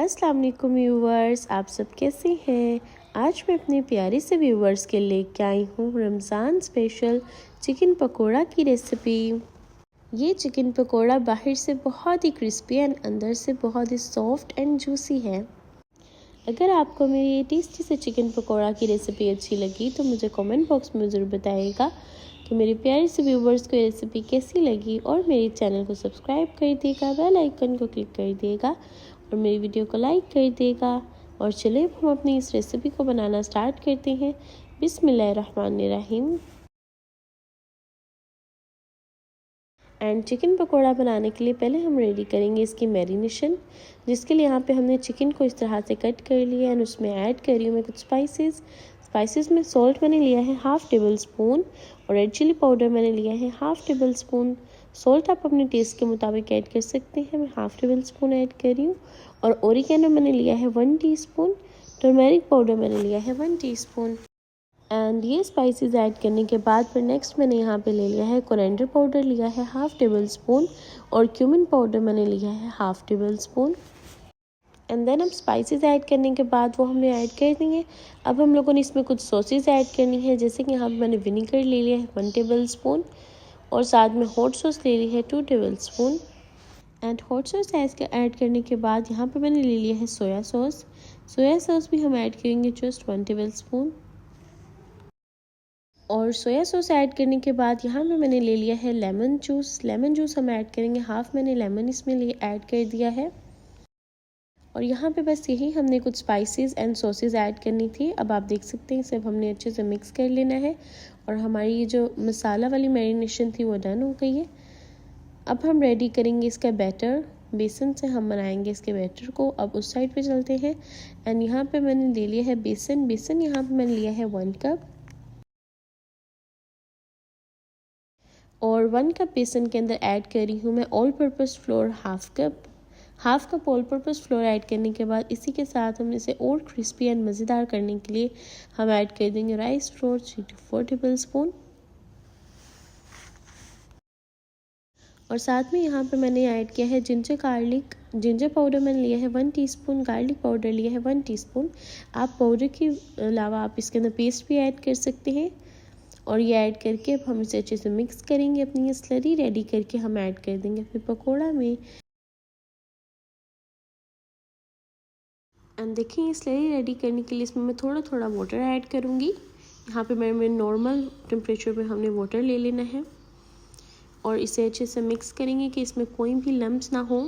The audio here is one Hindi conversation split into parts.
अस्सलाम वालेकुम व्यूवर्स, आप सब कैसे हैं। आज मैं अपने प्यारे से व्यूवर्स के लेके आई हूँ रमज़ान स्पेशल चिकन पकोड़ा की रेसिपी। ये चिकन पकोड़ा बाहर से बहुत ही क्रिस्पी एंड अंदर से बहुत ही सॉफ्ट एंड जूसी है। अगर आपको मेरी ये टेस्टी से चिकन पकोड़ा की रेसिपी अच्छी लगी तो मुझे कमेंट बॉक्स में ज़रूर बताइएगा कि मेरे प्यारे से व्यूवर्स को ये रेसिपी कैसी लगी, और मेरे चैनल को सब्सक्राइब कर दिएगा, बेल आइकन को क्लिक कर दिएगा और मेरी वीडियो को लाइक कर देगा। और चलिए हम अपनी इस रेसिपी को बनाना स्टार्ट करते हैं। बिस्मिल्लाहिर्रहमानिर्रहीम। एंड चिकन पकोड़ा बनाने के लिए पहले हम रेडी करेंगे इसकी मैरिनेशन, जिसके लिए यहाँ पे हमने चिकन को इस तरह से कट कर लिया एंड उसमें ऐड कर रही हूँ मैं कुछ स्पाइसेस में सॉल्ट मैंने लिया है हाफ़ टेबल स्पून, और रेड चिली पाउडर मैंने लिया है हाफ़ टेबल स्पून। सॉल्ट आप अपने टेस्ट के मुताबिक ऐड कर सकते हैं, मैं हाफ़ टेबल स्पून ऐड कर रही हूँ। और ओरिगेनो मैंने लिया है 1 टीस्पून, टर्मेरिक पाउडर मैंने लिया है 1 टीस्पून। एंड ये स्पाइसेस ऐड करने के बाद फिर नेक्स्ट मैंने यहाँ पे ले लिया है कोरिएंडर पाउडर लिया है हाफ़ टेबल स्पून, और क्यूमिन पाउडर मैंने लिया है half tablespoon. And then अब स्पाइसेस ऐड करने के बाद वो हमने ऐड कर देंगे। अब हम लोगों ने इसमें कुछ सॉसेस ऐड करनी है, जैसे कि यहाँ पे मैंने विनीगर ले लिया है 1 टेबल स्पून, और साथ में हॉट सॉस ले ली है 2 table spoon. And hot sauce add करने के बाद यहाँ पे मैंने ले लिया है सोया सॉस भी हम ऐड करेंगे जस्ट 1 टेबल स्पून। और सोया सॉस ऐड करने के बाद यहाँ पे मैंने ले लिया है लेमन जूस हम ऐड करेंगे, हाफ मैंने लेमन इसमें लिए ऐड कर दिया है। और यहाँ पे बस यही हमने कुछ स्पाइसेस एंड सॉसेस ऐड करनी थी। अब आप देख सकते हैं सब हमने अच्छे से मिक्स कर लेना है, और हमारी ये जो मसाला वाली मैरिनेशन थी वो डन हो गई है। अब हम रेडी करेंगे इसका बैटर, बेसन से हम बनाएंगे इसके बैटर को। अब उस साइड पे चलते हैं। एंड यहाँ पे मैंने ले लिया है बेसन यहाँ पे मैंने लिया है 1 कप, और 1 कप बेसन के अंदर ऐड कर रही हूँ मैं all purpose floor half cup all purpose floor add करने के बाद इसी के साथ हम इसे और क्रिस्पी एंड मज़ेदार करने के लिए हम ऐड कर देंगे rice flour 3 to 4 table spoon. और साथ में यहाँ पे मैंने ऐड किया है जिंजर पाउडर मैंने लिया है 1 टीस्पून, गार्लिक पाउडर लिया है 1 टीस्पून। आप पाउडर के अलावा आप इसके अंदर पेस्ट भी ऐड कर सकते हैं। और ये ऐड करके अब हम इसे अच्छे से मिक्स करेंगे। अपनी ये स्लरी रेडी करके हम ऐड कर देंगे अपने पकोड़ा में। एंड देखिए ये स्लरी रेडी करने के लिए इसमें मैं थोड़ा थोड़ा वाटर ऐड करूँगी। यहाँ पे मैं नॉर्मल टेम्परेचर पे हमने वाटर ले लेना है, और इसे अच्छे से मिक्स करेंगे कि इसमें कोई भी लम्प्स ना हो।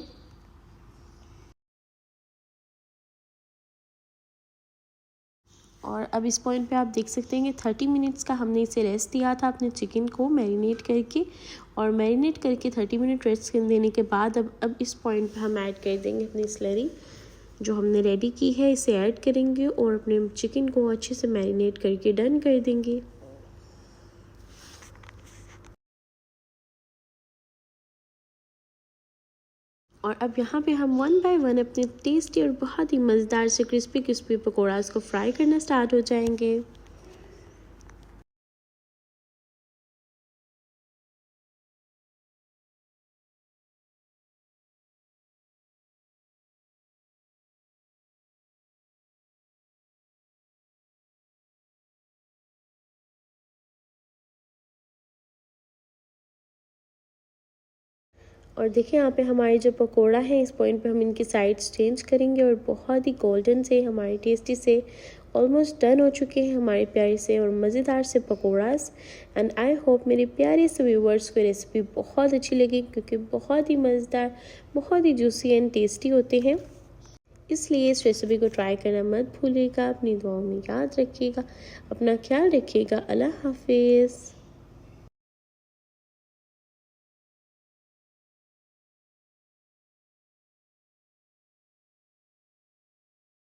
और अब इस पॉइंट पे आप देख सकते हैं कि 30 मिनट्स का हमने इसे रेस्ट दिया था अपने चिकन को मैरिनेट करके, और मैरिनेट करके 30 मिनट रेस्ट देने के बाद अब इस पॉइंट पे हम ऐड कर देंगे अपनी स्लरी जो हमने रेडी की है, इसे ऐड करेंगे और अपने चिकन को अच्छे से मैरिनेट करके डन कर देंगे। और अब यहाँ पे हम 1 बाय 1 अपने टेस्टी और बहुत ही मज़ेदार से क्रिस्पी पकौड़ा को फ्राई करना स्टार्ट हो जाएंगे। और देखिए यहाँ पे हमारे जो पकोड़ा है इस पॉइंट पे हम इनकी साइड्स चेंज करेंगे, और बहुत ही गोल्डन से हमारे टेस्टी से ऑलमोस्ट डन हो चुके हैं हमारे प्यारे से और मज़ेदार से पकोड़ास। एंड आई होप मेरे प्यारे से व्यूवर्स को रेसिपी बहुत अच्छी लगी, क्योंकि बहुत ही मज़ेदार, बहुत ही जूसी एंड टेस्टी होते हैं। इसलिए इस रेसिपी को ट्राई करना मत भूलिएगा। अपनी दुआओं में याद रखिएगा, अपना ख्याल रखिएगा। अल्लाह हाफिज़।